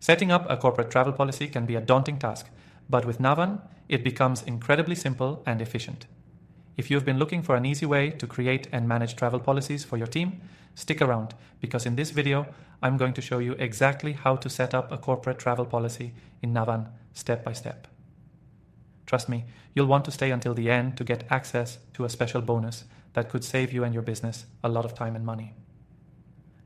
Setting up a corporate travel policy can be a daunting task, but with Navan, it becomes incredibly simple and efficient. If you've been looking for an easy way to create and manage travel policies for your team, stick around, because in this video, I'm going to show you exactly how to set up a corporate travel policy in Navan step by step. Trust me, you'll want to stay until the end to get access to a special bonus that could save you and your business a lot of time and money.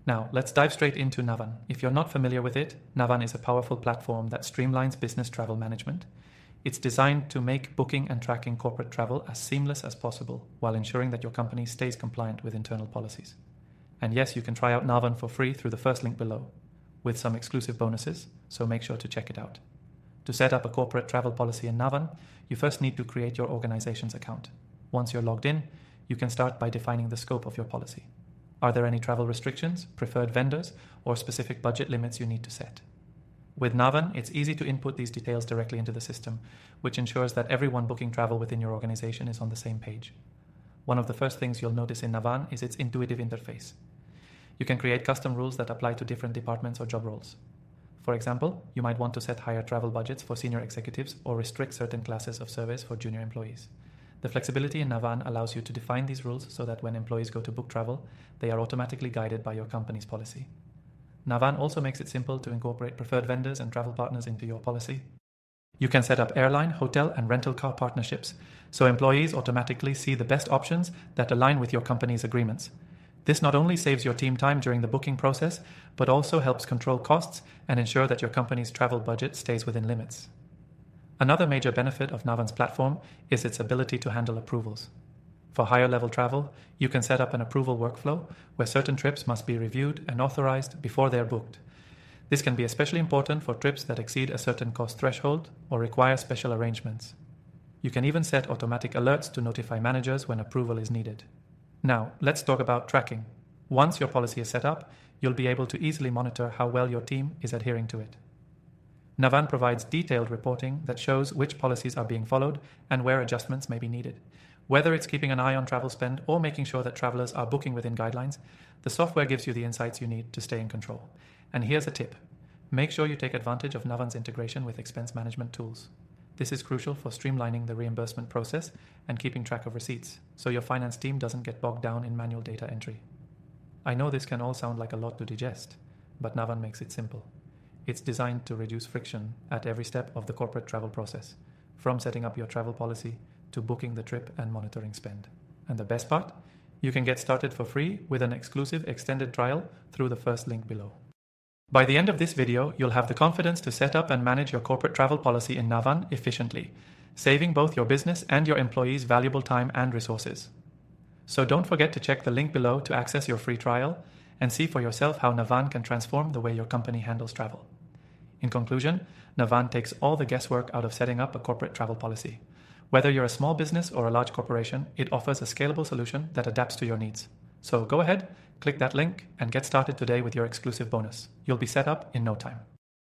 Now, let's dive straight into Navan. If you're not familiar with it, Navan is a powerful platform that streamlines business travel management. It's designed to make booking and tracking corporate travel as seamless as possible while ensuring that your company stays compliant with internal policies. And yes, you can try out Navan for free through the first link below, with some exclusive bonuses, so make sure to check it out. To set up a corporate travel policy in Navan, you first need to create your organization's account. Once you're logged in, you can start by defining the scope of your policy. Are there any travel restrictions, preferred vendors, or specific budget limits you need to set? With Navan, it's easy to input these details directly into the system, which ensures that everyone booking travel within your organization is on the same page. One of the first things you'll notice in Navan is its intuitive interface. You can create custom rules that apply to different departments or job roles. For example, you might want to set higher travel budgets for senior executives or restrict certain classes of service for junior employees. The flexibility in Navan allows you to define these rules so that when employees go to book travel, they are automatically guided by your company's policy. Navan also makes it simple to incorporate preferred vendors and travel partners into your policy. You can set up airline, hotel, and rental car partnerships, so employees automatically see the best options that align with your company's agreements. This not only saves your team time during the booking process, but also helps control costs and ensure that your company's travel budget stays within limits. Another major benefit of Navan's platform is its ability to handle approvals. For higher level travel, you can set up an approval workflow where certain trips must be reviewed and authorized before they are booked. This can be especially important for trips that exceed a certain cost threshold or require special arrangements. You can even set automatic alerts to notify managers when approval is needed. Now, let's talk about tracking. Once your policy is set up, you'll be able to easily monitor how well your team is adhering to it. Navan provides detailed reporting that shows which policies are being followed and where adjustments may be needed. Whether it's keeping an eye on travel spend or making sure that travelers are booking within guidelines, the software gives you the insights you need to stay in control. And here's a tip. Make sure you take advantage of Navan's integration with expense management tools. This is crucial for streamlining the reimbursement process and keeping track of receipts, so your finance team doesn't get bogged down in manual data entry. I know this can all sound like a lot to digest, but Navan makes it simple. It's designed to reduce friction at every step of the corporate travel process, from setting up your travel policy to booking the trip and monitoring spend. And the best part? You can get started for free with an exclusive extended trial through the first link below. By the end of this video, you'll have the confidence to set up and manage your corporate travel policy in Navan efficiently, saving both your business and your employees valuable time and resources. So don't forget to check the link below to access your free trial and see for yourself how Navan can transform the way your company handles travel. In conclusion, Navan takes all the guesswork out of setting up a corporate travel policy. Whether you're a small business or a large corporation, it offers a scalable solution that adapts to your needs. So go ahead, click that link, and get started today with your exclusive bonus. You'll be set up in no time.